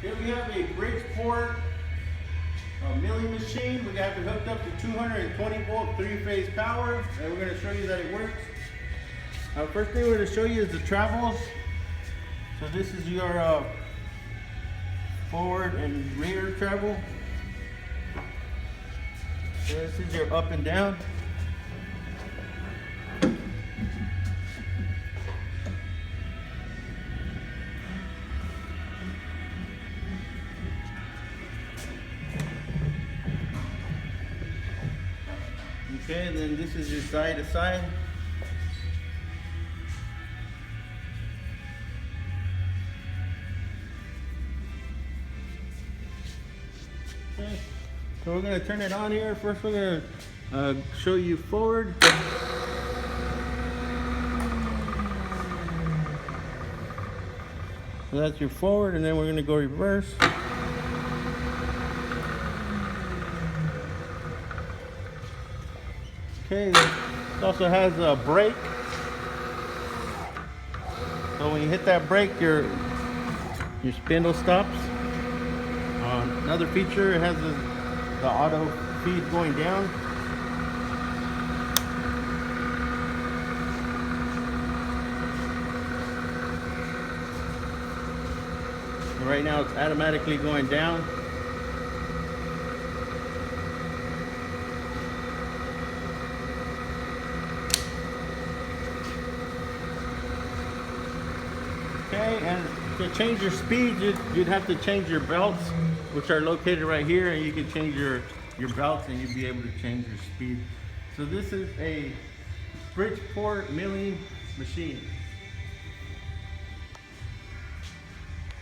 Here we have a Bridgeport milling machine. We have it hooked up to 220 volt 3-phase power, and we're going to show you that it works. First thing we're going to show you is the travels. So this is your forward and rear travel. So this is your up and down. Okay, and then this is your side to side. Okay, so we're going to turn it on here. First we're going to show you forward. So that's your forward, and then we're going to go reverse. Okay, it also has a brake. So when you hit that brake, your spindle stops. Another feature, it has the auto feed going down. And right now it's automatically going down. Okay, and to change your speed, you'd have to change your belts, which are located right here, and you can change your belts and you'd be able to change your speed. So this is a Bridgeport milling machine.